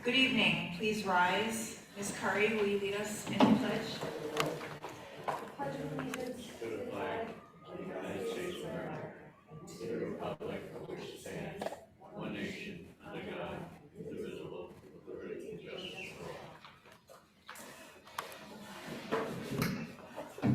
Good evening. Please rise. Ms. Curry, will you lead us in the pledge? Pledge of allegiance to the flag of the United States of America, to the republic for which it stands, one nation, under God, indivisible, with liberty and justice for all.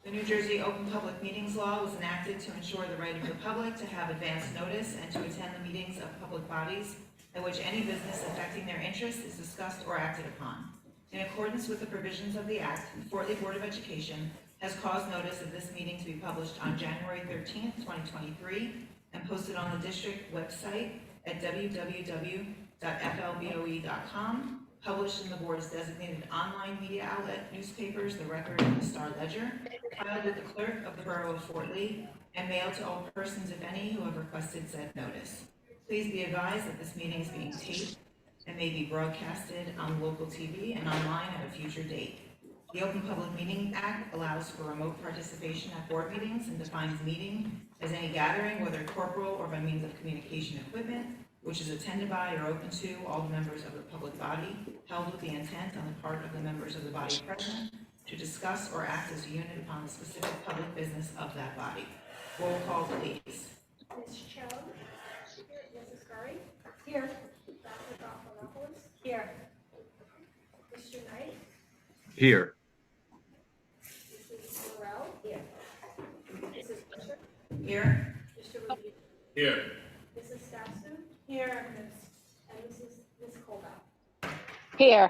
The New Jersey Open Public Meetings Law was enacted to ensure the right of the public to have advance notice and to attend the meetings of public bodies at which any business affecting their interest is discussed or acted upon. In accordance with the provisions of the Act, the Fort Lee Board of Education has caused notice of this meeting to be published on January 13th, 2023, and posted on the district website at www.flboe.com, published in the board's designated online media outlet, newspapers, the Record, and the Star Ledger, filed with the clerk of the Borough of Fort Lee, and mailed to all persons, if any, who have requested said notice. Please be advised that this meeting is being taped and may be broadcasted on local TV and online at a future date. The Open Public Meeting Act allows for remote participation at board meetings and defines meeting as any gathering, whether corporal or by means of communication equipment, which is attended by or open to all the members of the public body, held with the intent on the part of the members of the body present to discuss or act as a unit upon the specific public business of that body. Roll call, please. Ms. Cho? Here. Mrs. Curry? Here. Dr. Goffalopoulos? Here. Mr. Knight? Here. Mrs. Morel? Here. Mrs. Fisher? Here. Mr. Rubio? Here. Mrs. Stasu? Here. And Ms. Colbell? Here.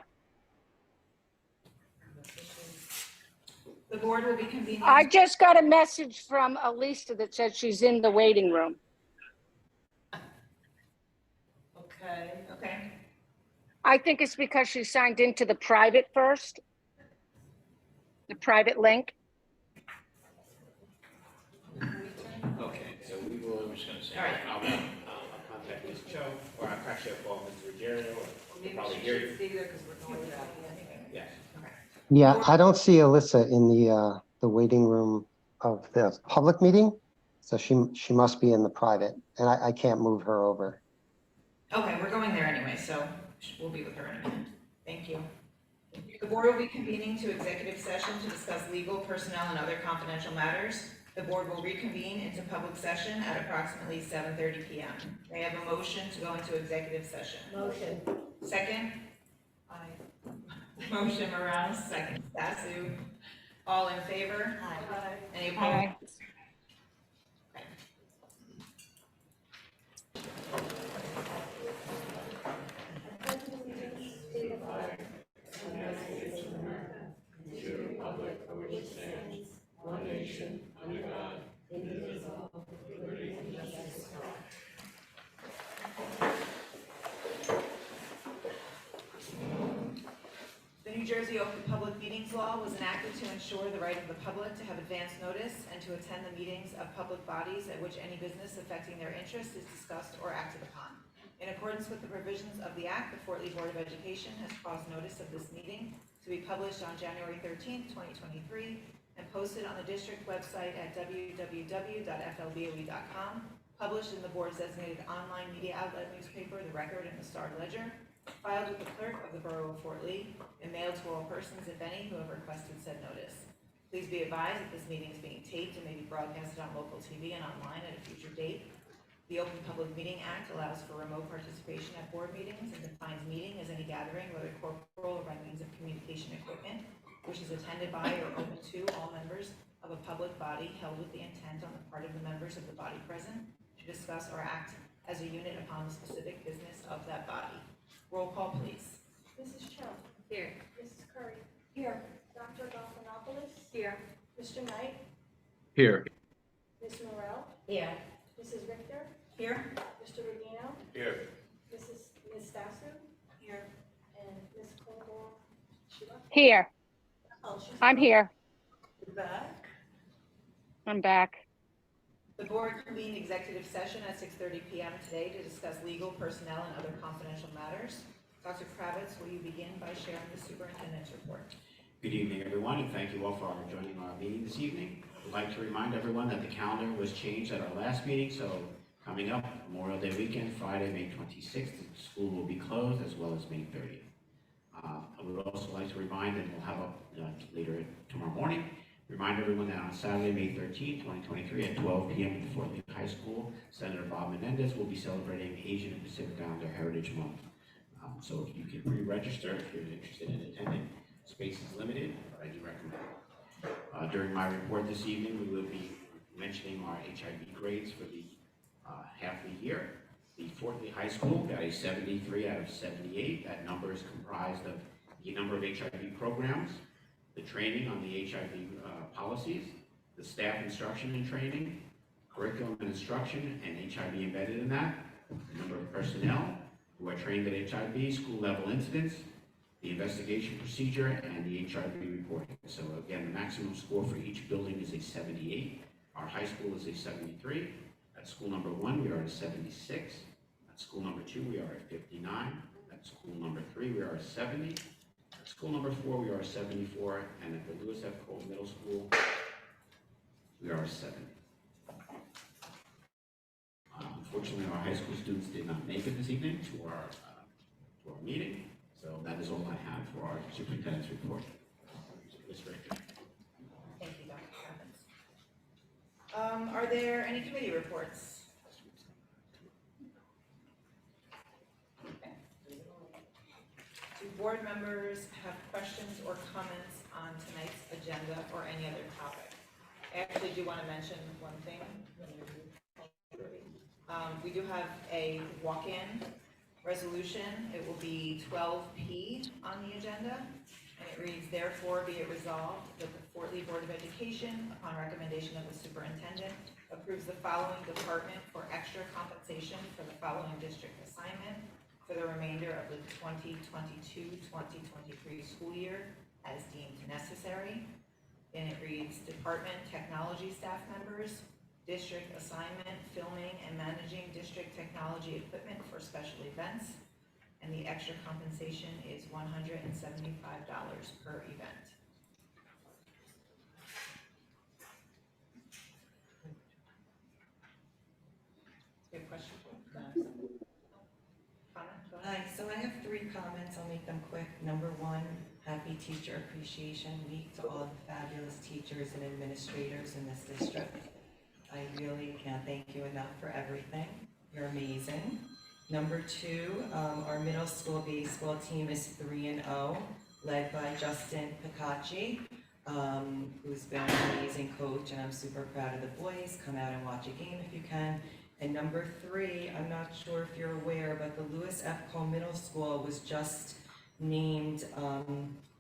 The board will be convening. I just got a message from Elisa that said she's in the waiting room. Okay. I think it's because she signed into the private first. The private link. Okay, so we will, I'm just gonna say, All right. I'll contact Ms. Cho, or I'll actually call Mr. Ruggiero, or we'll probably hear you. Yes. Yeah, I don't see Alyssa in the waiting room of the public meeting, so she must be in the private, and I can't move her over. Okay, we're going there anyway, so we'll be with her in a minute. Thank you. The board will be convening to executive session to discuss legal, personnel, and other confidential matters. The board will reconvene into public session at approximately 7:30 p.m. May I have a motion to go into executive session? Motion. Second? Aye. Motion Morales, second Stasu. All in favor? Aye. Any opposed? Aye. Pledge of allegiance to the flag of the United States of America, to the republic for which it stands, one nation, under God, indivisible, with liberty and justice for all. The New Jersey Open Public Meetings Law was enacted to ensure the right of the public to have advance notice and to attend the meetings of public bodies at which any business affecting their interest is discussed or acted upon. In accordance with the provisions of the Act, the Fort Lee Board of Education has caused notice of this meeting to be published on January 13th, 2023, and posted on the district website at www.flboe.com, published in the board's designated online media outlet newspaper, the Record, and the Star Ledger, filed with the clerk of the Borough of Fort Lee, and mailed to all persons, if any, who have requested said notice. Please be advised that this meeting is being taped and may be broadcasted on local TV and online at a future date. The Open Public Meeting Act allows for remote participation at board meetings and defines meeting as any gathering, whether corporal or by means of communication equipment, which is attended by or open to all members of a public body held with the intent on the part of the members of the body present to discuss or act as a unit upon the specific business of that body. Roll call, please. Mrs. Cho? Here. Mrs. Curry? Here. Dr. Goffalopoulos? Here. Mr. Knight? Here. Ms. Morel? Here. Mrs. Richter? Here. Mr. Rubino? Here. Ms. Stasu? Here. And Ms. Colbell? She left? Here. Oh, she's I'm here. back. I'm back. The board convened executive session at 6:30 p.m. today to discuss legal, personnel, and other confidential matters. Dr. Kravitz, will you begin by sharing the superintendent's report? Good evening, everyone, and thank you all for joining our meeting this evening. I'd like to remind everyone that the calendar was changed at our last meeting, so Coming up, Memorial Day weekend, Friday, May 26th, the school will be closed, as well as May 30th. I would also like to remind, and we'll have up later tomorrow morning, remind everyone that on Saturday, May 13th, 2023, at 12 p.m. at the Fort Lee High School, Senator Bob Menendez will be celebrating Asian and Pacific Islander Heritage Month. So if you can pre-register if you're interested in attending. Space is limited, but I do recommend. During my report this evening, we will be mentioning our HIV grades for the half the year. The Fort Lee High School got a 73 out of 78. That number is comprised of the number of HIV programs, the training on the HIV policies, the staff instruction and training, curriculum and instruction, and HIV embedded in that, the number of personnel who are trained at HIV, school level incidents, the investigation procedure, and the HIV reporting. So again, the maximum score for each building is a 78. Our high school is a 73. At school number 1, we are at a 76. At school number 2, we are at 59. At school number 3, we are at 70. At school number 4, we are at 74. And at the Lewis F. Cole Middle School, we are at 70. Unfortunately, our high school students did not make it this evening to our meeting. So that is all I have for our superintendent's report. Ms. Richter. Thank you, Dr. Evans. Are there any committee reports? Okay. Do board members have questions or comments on tonight's agenda or any other topic? I actually do want to mention one thing. We do have a walk-in resolution. It will be 12P on the agenda, and it reads, therefore be it resolved that the Fort Lee Board of Education, upon recommendation of the superintendent, approves the following department for extra compensation for the following district assignment for the remainder of the 2022-2023 school year as deemed necessary. And it reads, department technology staff members, district assignment, filming and managing district technology equipment for special events, and the extra compensation is $175 per event. Good question. Comment? Go ahead. Hi, so I have 3 comments. I'll make them quick. Number 1, happy Teacher Appreciation Week to all the fabulous teachers and administrators in this district. I really can't thank you enough for everything. You're amazing. Number 2, our middle school baseball team is 3-0, led by Justin Picacci, who's been an amazing coach, and I'm super proud of the boys. Come out and watch a game if you can. And number 3, I'm not sure if you're aware, but the Lewis F. Cole Middle School was just named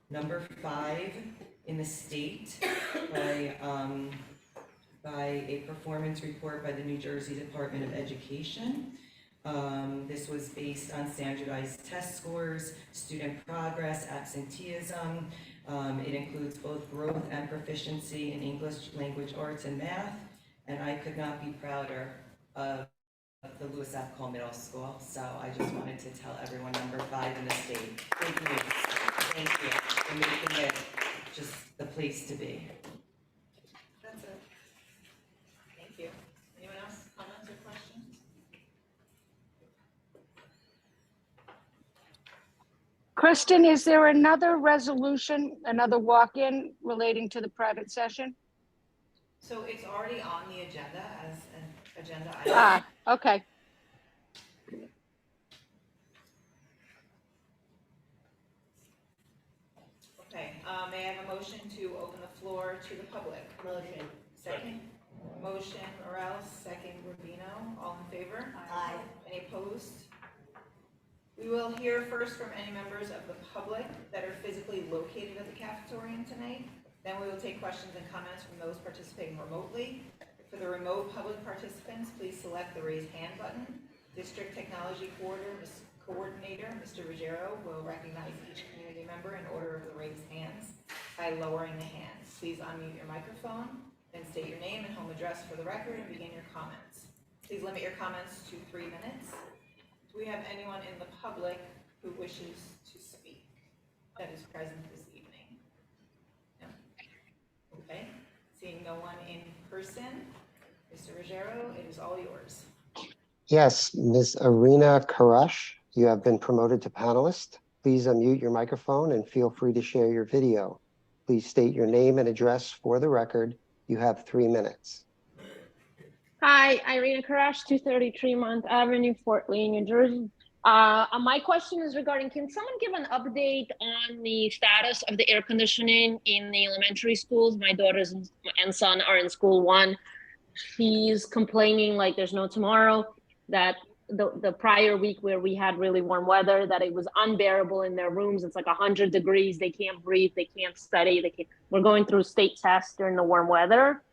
number 5 in the state by a performance report by the New Jersey Department of Education. This was based on standardized test scores, student progress, absenteeism. It includes both growth and proficiency in English, language arts, and math. And I could not be prouder of the Lewis F. Cole Middle School. So I just wanted to tell everyone number 5 in the state. Big news. Thank you for making it just the place to be. That's it. Thank you. Anyone else? Comments or questions? Kristen, is there another resolution, another walk-in relating to the private session? So it's already on the agenda as an agenda item. Okay. Okay, may I have a motion to open the floor to the public? Motion. Second? Motion, Morales, second, Rubino, all in favor? Aye. Any opposed? We will hear first from any members of the public that are physically located at the cafeteria tonight. Then we will take questions and comments from those participating remotely. For the remote public participants, please select the raise hand button. District Technology Coordinator, Mr. Ruggiero, will recognize each community member in order of the raised hands by lowering the hands. Please unmute your microphone, then state your name and home address for the record and begin your comments. Please limit your comments to 3 minutes. Do we have anyone in the public who wishes to speak that is present this evening? No? Okay, seeing no one in person, Mr. Ruggiero, it is all yours. Yes, Ms. Arena Karash, you have been promoted to panelist. Please unmute your microphone and feel free to share your video. Please state your name and address for the record. You have 3 minutes. Hi, Irina Karash, 230 Tremont Avenue, Fort Lee, New Jersey. My question is regarding, can someone give an update on the status of the air conditioning in the elementary schools? My daughters and son are in school 1. She's complaining like there's no tomorrow, that the prior week where we had really warm weather, that it was unbearable in their rooms. It's like 100 degrees. They can't breathe. They can't study. We're going through state tests during the warm weather.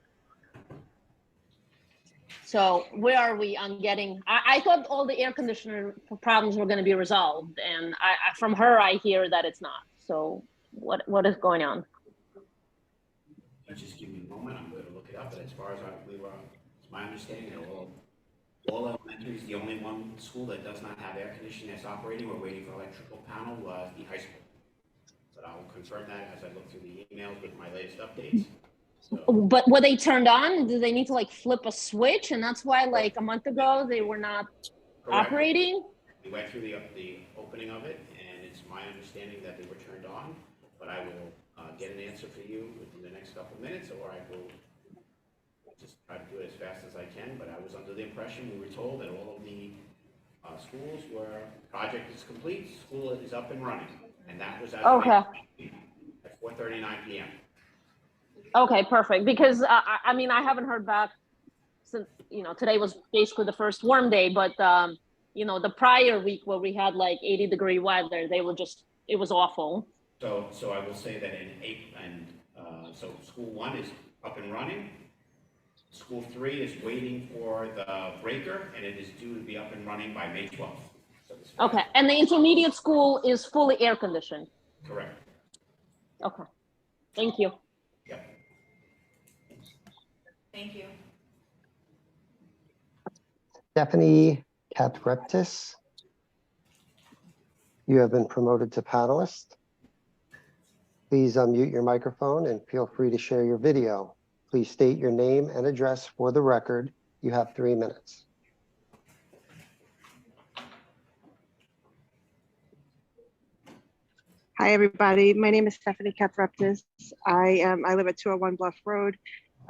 So where are we on getting, I thought all the air conditioner problems were going to be resolved, and from her, I hear that it's not. So what is going on? Just give me a moment, I'm gonna look it up, but as far as it's my understanding that all elementary is the only one school that does not have air conditioning that's operating. We're waiting for electrical panel, the high school. But I will confirm that as I look through the emails with my latest updates. So, But were they turned on? Do they need to like flip a switch? And that's why like a month ago, they were not correct. operating? We went through the opening of it, and it's my understanding that they were turned on, but I will get an answer for you within the next couple of minutes, or I will just try to do it as fast as I can. But I was under the impression, we were told that all of the schools project is complete, school is up and running, and that was at 4:39 p.m. Okay, perfect. Because I mean, I haven't heard back since, today was basically the first warm day, but the prior week where we had like 80-degree weather, it was awful. So I will say that so school 1 is up and running. School 3 is waiting for the breaker, and it is due to be up and running by May 12th. Okay, and the intermediate school is fully air conditioned? Correct. Okay, thank you. Yep. Thank you. Stephanie Katreptis, you have been promoted to panelist. Please unmute your microphone and feel free to share your video. Please state your name and address for the record. You have 3 minutes. Hi, everybody. My name is Stephanie Katreptis. I live at 201 Bluff Road,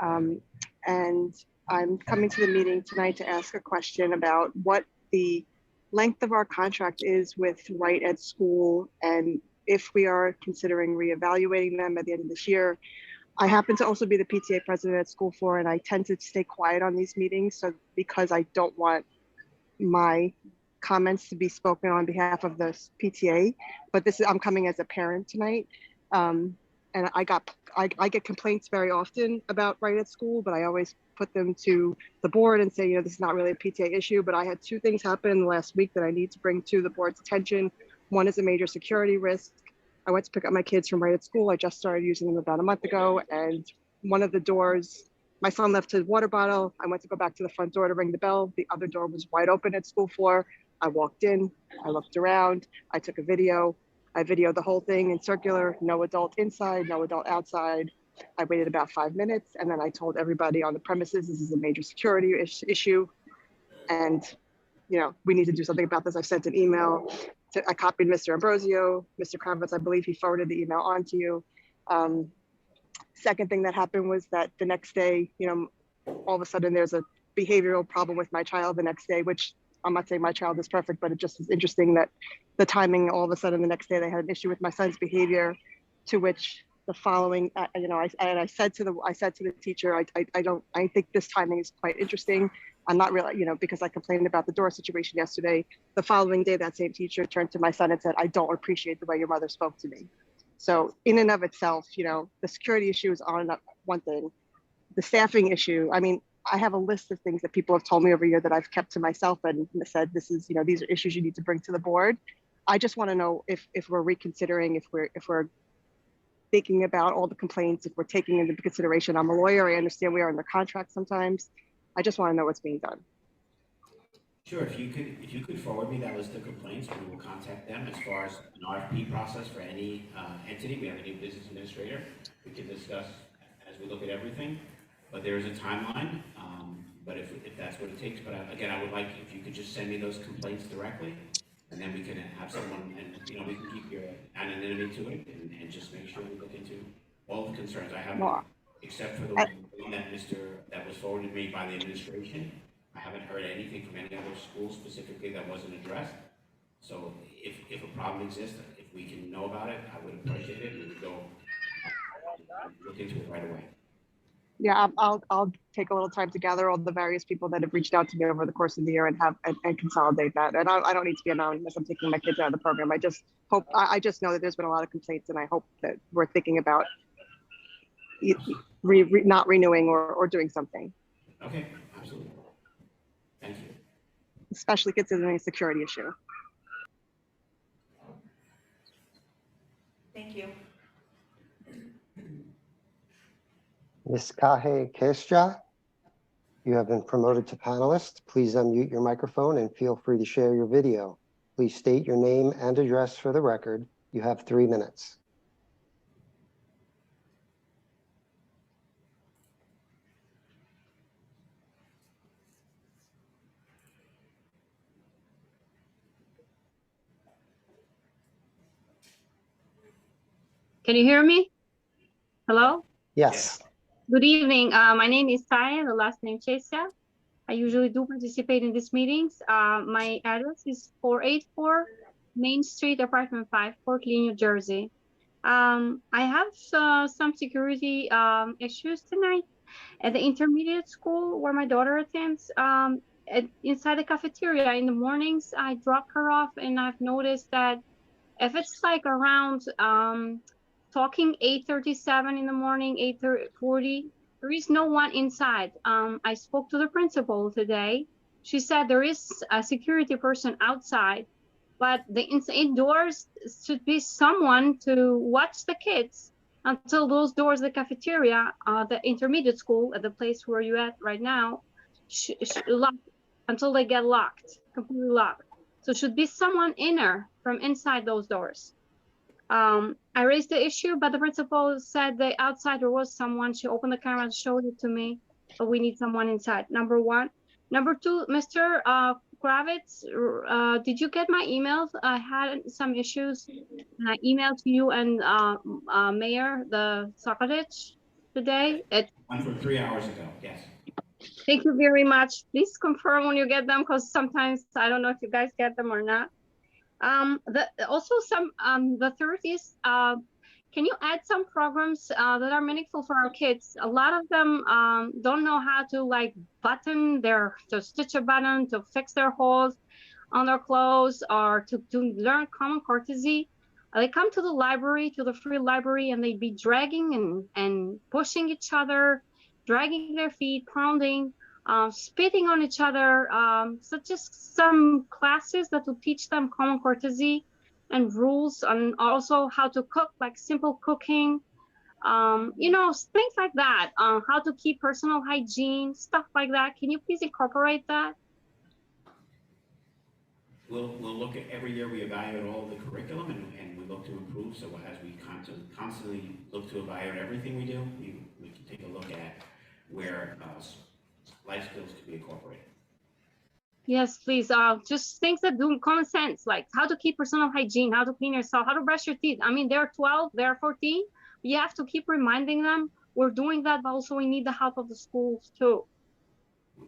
and I'm coming to the meeting tonight to ask a question about what the length of our contract is with Right Ed School, and if we are considering reevaluating them at the end of this year. I happen to also be the PTA president at School 4, and I tend to stay quiet on these meetings, so because I don't want my comments to be spoken on behalf of the PTA, but I'm coming as a parent tonight. And I get complaints very often about Right Ed School, but I always put them to the board and say, this is not really a PTA issue, but I had 2 things happen last week that I need to bring to the board's attention. One is a major security risk. I went to pick up my kids from Right Ed School. I just started using them about a month ago, and one of the doors, my son left his water bottle. I went to go back to the front door to ring the bell. The other door was wide open at School 4. I walked in, I looked around, I took a video. I videoed the whole thing in circular, no adult inside, no adult outside. I waited about 5 minutes, and then I told everybody on the premises, this is a major security issue. And, we need to do something about this. I sent an email. I copied Mr. Ambrosio, Mr. Kravitz, I believe he forwarded the email on to you. Second thing that happened was that the next day, all of a sudden there's a behavioral problem with my child the next day, which I'm not saying my child is perfect, but it just is interesting that the timing, all of a sudden the next day they had an issue with my son's behavior, to which the following, I said to the teacher, I think this timing is quite interesting. I'm not really, because I complained about the door situation yesterday. The following day, that same teacher turned to my son and said, I don't appreciate the way your mother spoke to me. So in and of itself, the security issue is on one thing. The staffing issue, I have a list of things that people have told me over here that I've kept to myself and said, these are issues you need to bring to the board. I just want to know if we're reconsidering, if we're thinking about all the complaints, if we're taking into consideration. I'm a lawyer, I understand we are under contract sometimes. I just want to know what's being done. Sure, if you could forward me that list of complaints, we will contact them. As far as an RFP process for any entity, we have a new business administrator. We can discuss as we look at everything, but there is a timeline. but if that's what it takes, but again, I would like, if you could just send me those complaints directly, and then we can have someone, and, you know, we can keep your anonymity to it, and just make sure we look into all the concerns. I haven't, Well, except for the one that that was forwarded to me by the administration, I haven't heard anything from any other school specifically that wasn't addressed. So if a problem exists, if we can know about it, I would appreciate it, and we would go look into it right away. yeah, I'll take a little time to gather all the various people that have reached out to me over the course of the year and consolidate that. And I don't need to be anonymous. I'm taking my kids out of the program. I just hope, I just know that there's been a lot of complaints, and I hope that we're thinking about not renewing or doing something, Okay, absolutely. Thank you. especially considering a security issue. Thank you. Ms. Kahe Kestra, you have been promoted to panelist. Please unmute your microphone and feel free to share your video. Please state your name and address for the record. You have 3 minutes. Can you hear me? Hello? Yes. Good evening. My name is Taya, the last name Chesia. I usually do participate in these meetings. My address is 484 Main Street, apartment 5, Fort Lee, New Jersey. I have some security issues tonight at the intermediate school where my daughter attends. Inside the cafeteria in the mornings, I drop her off, and I've noticed that if it's like around talking 8:37 in the morning, 8:40, there is no one inside. I spoke to the principal today. She said there is a security person outside, but the indoors should be someone to watch the kids until those doors, the cafeteria, the intermediate school at the place where you're at right now, locked until they get locked, completely locked. So should be someone in there from inside those doors. I raised the issue, but the principal said the outside there was someone. She opened the camera and showed it to me, but we need someone inside. Number one. Number two, Mr. Kravitz, did you get my emails? I had some issues, and I emailed to you and Mayor the Sokotich today. One from 3 hours ago, yes. Thank you very much. Please confirm when you get them, because sometimes I don't know if you guys get them or not. The third is, can you add some programs that are meaningful for our kids? A lot of them don't know how to like to stitch a button, to fix their holes on their clothes, or to learn common courtesy. They come to the library, to the free library, and they'd be dragging and pushing each other, dragging their feet, pounding, spitting on each other. So just some classes that will teach them common courtesy and rules, and also how to cook, like simple cooking, things like that, how to keep personal hygiene, stuff like that. Can you please incorporate that? We'll look at, every year we evaluate all the curriculum, and we look to improve. So as we constantly look to evaluate everything we do, we can take a look at where life skills can be incorporated. Yes, please. Just things that do common sense, like how to keep personal hygiene, how to clean yourself, how to brush your teeth. I mean, they're 12, they're 14. You have to keep reminding them we're doing that, but also we need the help of the schools too.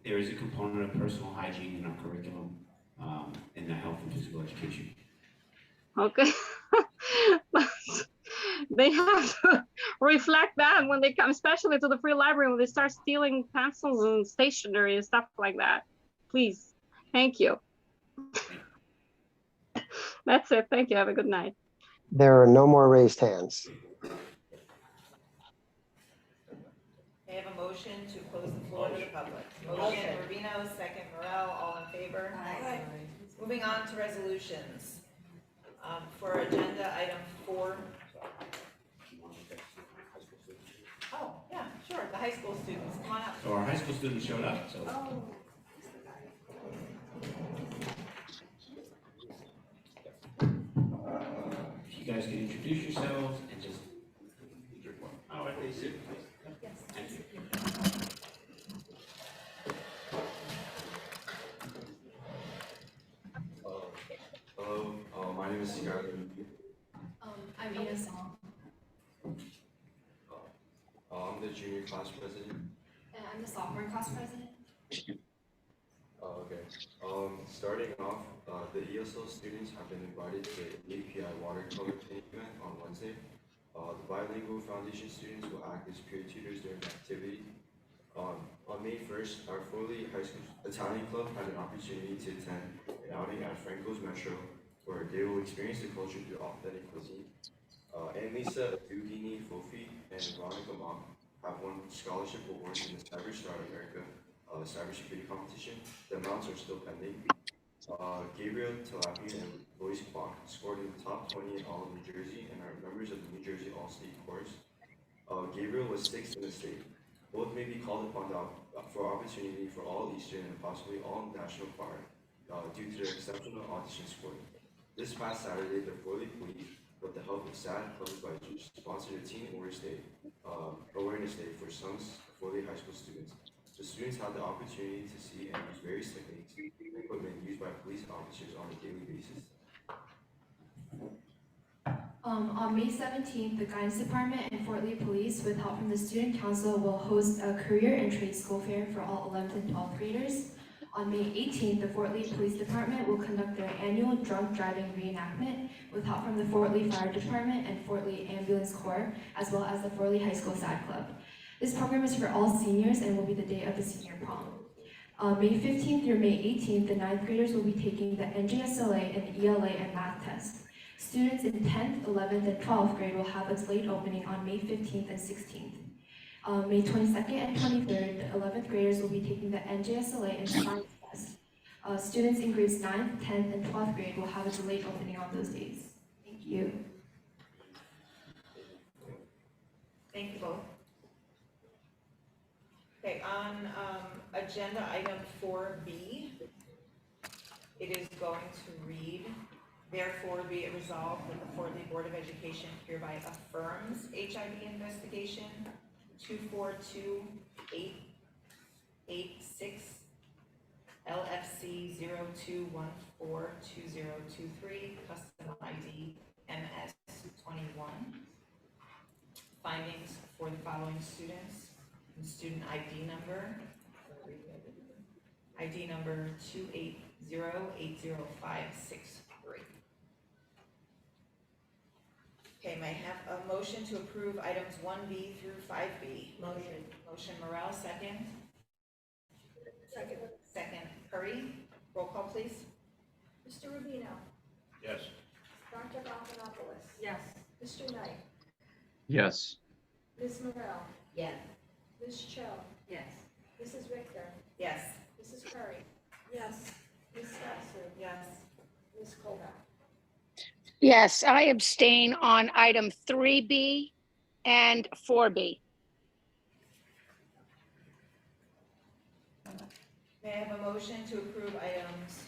There is a component of personal hygiene in our curriculum, in the health and physical education. Okay. But they have to reflect that when they come, especially to the free library, when they start stealing pencils and stationery and stuff like that. Please. Thank you. That's it. Thank you. Have a good night. There are no more raised hands. May I have a motion to close the floor to the public? Motion, Rubino, second, Morel, all in favor? Aye. Moving on to resolutions. For agenda item 4. Oh, yeah, sure, the high school students, come on up. So our high school students showed up, so. If you guys can introduce yourselves and just report. Oh, they sit, please. Yes. Thank you. I'm Ina Song. I'm the junior class president. And I'm the sophomore class president. Okay. Starting off, the ESL students have been invited to the API watercolor paint event on Wednesday. The bilingual foundation students will act as peer tutors during the activity. On May 1st, our Foley High School Italian Club had an opportunity to attend an outing at Franco's Metro, where they will experience the culture through authentic cuisine. Annalisa Dugini Fofi and Veronica Mock have won scholarship awards in the Cyber Star America cybersecurity competition. The amounts are still pending. Gabriel Talapian and Lois Kwok scored in the top 20 in all of New Jersey and are members of the New Jersey All-State Chorus. Gabriel was 6th in the state. Both may be called upon for opportunity for all Eastern and possibly all national choir due to their exceptional audition scoring. This past Saturday, the Foley Police, with the help of SAD Club Advisors, sponsored a Teen Awareness Day for Sons Foley High School students. The students had the opportunity to see and use various techniques and equipment used by police officers on a daily basis. On May 17th, the Guidance Department and Fort Lee Police, with help from the Student Council, will host a career and trade school fair for all 11th and 12th graders. On May 18th, the Fort Lee Police Department will conduct their annual drunk driving reenactment with help from the Fort Lee Fire Department and Fort Lee Ambulance Corps, as well as the Fort Lee High School SAD Club. This program is for all seniors and will be the day of the senior prom. May 15th through May 18th, the 9th graders will be taking the NJSLA and ELA and math test. Students in 10th, 11th, and 12th grade will have its late opening on May 15th and 16th. May 22nd and 23rd, the 11th graders will be taking the NJSLA and science test. Students in grades 9th, 10th, and 12th grade will have its late opening on those days. Thank you. Thank you both. Okay, on agenda item 4B, it is going to read, therefore be it resolved that the Fort Lee Board of Education hereby affirms HIV investigation 242-886 LFC 02142023 custom ID MS 21. Findings for the following students. Student ID number 2808056. Okay, may I have a motion to approve items 1B through 5B? Motion. Motion Morel, second. Second. Second Curry. Roll call, please. Mr. Rubino. Yes. Dr. Balkanopoulos. Yes. Mr. Knight. Yes. Ms. Morel. Yes. Ms. Cho. Yes. Mrs. Richter. Yes. Mrs. Curry. Yes. Ms. Sasser. Yes. Ms. Colback. Yes, I abstain on item 3B and 4B. May I have a motion to approve items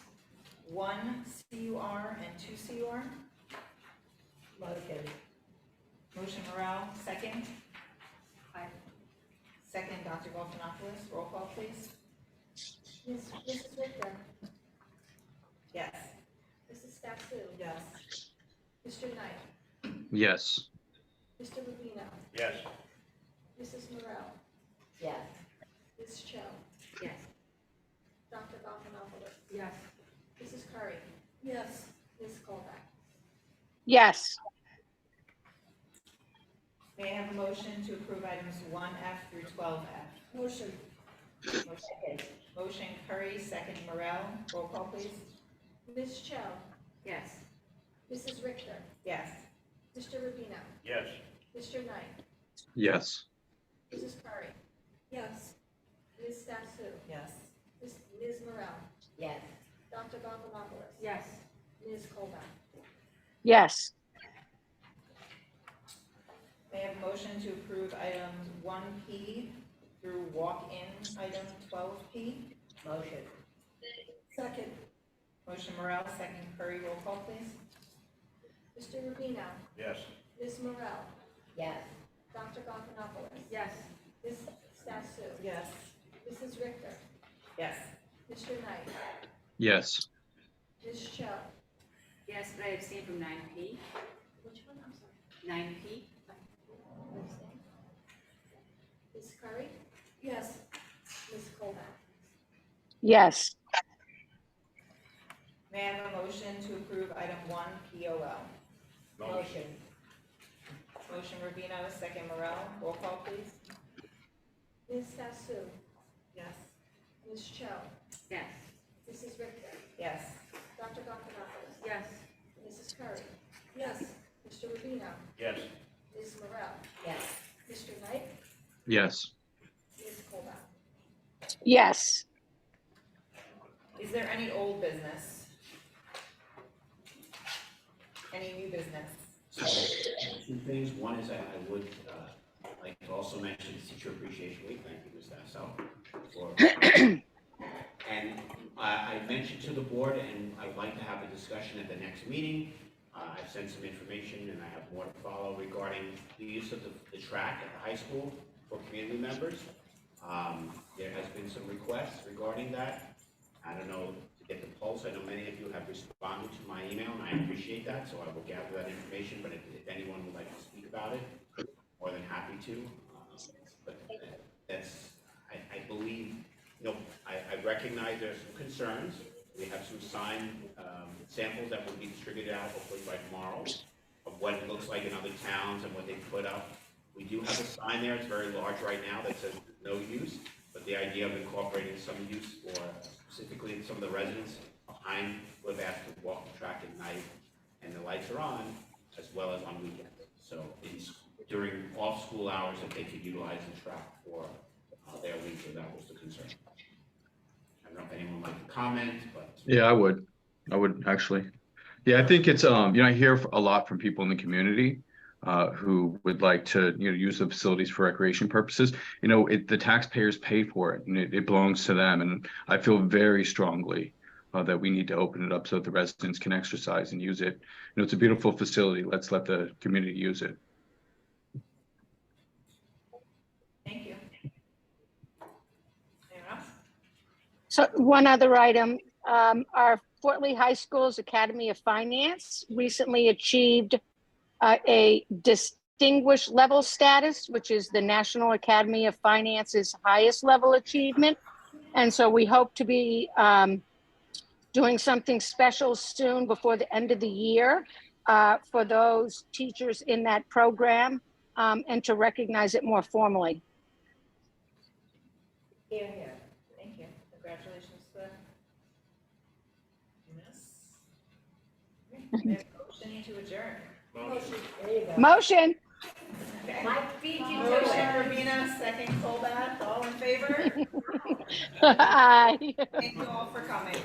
1 CUR and 2 CUR? Motion. Motion Morel, second. Aye. Second, Dr. Golfinopoulos. Roll call, please. Mrs. Richter. Yes. Mrs. Sasser. Yes. Mr. Knight. Yes. Mr. Rubino. Yes. Mrs. Morel. Yes. Ms. Cho. Yes. Dr. Balkanopoulos. Yes. Mrs. Curry. Yes. Ms. Colback. Yes. May I have a motion to approve items 1F through 12F? Motion. Motion Curry, second Morel. Roll call, please. Ms. Cho. Yes. Mrs. Richter. Yes. Mr. Rubino. Yes. Mr. Knight. Yes. Mrs. Curry. Yes. Ms. Sasser. Yes. Ms. Morel. Yes. Dr. Balkanopoulos. Yes. Ms. Colback. Yes. May I have a motion to approve items 1P through walk-in item 12P? Motion. Second. Motion Morel, second Curry. Roll call, please. Mr. Rubino. Yes. Ms. Morel. Yes. Dr. Balkanopoulos. Yes. Ms. Sasser. Yes. Mrs. Richter. Yes. Mr. Knight. Yes. Ms. Cho. Yes, but I abstain from 9P. Which one? I'm sorry. 9P. Ms. Curry? Yes. Ms. Colback? Yes. May I have a motion to approve item 1 POL? Motion. Motion Rubino, second Morel. Roll call, please. Ms. Sasu? Yes. Ms. Cho? Yes. Mrs. Richter? Yes. Dr. Goncalves? Yes. Mrs. Curry? Yes. Mr. Rubino? Yes. Ms. Morel? Yes. Mr. Knight? Yes. Ms. Colback? Yes. Is there any old business? Any new business? Two things. One is I would like to also mention Teacher Appreciation Week. Thank you, Ms. Dassel, for and I mentioned to the board, and I would like to have a discussion at the next meeting. I've sent some information, and I have more to follow regarding the use of the track at the high school for community members. There has been some requests regarding that. I don't know, to get the pulse, I know many of you have responded to my email, and I appreciate that, so I will gather that information, but if anyone would like to speak about it, more than happy to. But that's, I believe, I recognize there's some concerns. We have some signed samples that will be distributed out hopefully by tomorrow of what it looks like in other towns and what they put up. We do have a sign there, it's very large right now, that says no use, but the idea of incorporating some use for specifically some of the residents behind who have asked to walk the track at night and the lights are on, as well as on weekends. So it's during off-school hours that they could utilize the track for their leisure. That was the concern. I don't know if anyone would like to comment, but. Yeah, I would actually. Yeah, I think it's, I hear a lot from people in the community who would like to, use the facilities for recreation purposes. The taxpayers pay for it and it belongs to them. And I feel very strongly that we need to open it up so that the residents can exercise and use it. It's a beautiful facility. Let's let the community use it. Thank you. Anyone else? So one other item, our Fort Lee High School's Academy of Finance recently achieved a distinguished level status, which is the National Academy of Finance's highest level achievement. And so we hope to be doing something special soon before the end of the year for those teachers in that program and to recognize it more formally. Here, here. Thank you. Congratulations to them. Yes. Motion to adjourn. Motion. There you go. Motion. Okay. Mike beat you to Motion it. Rubino, second Colback. All in favor? Aye. Thank you all for coming.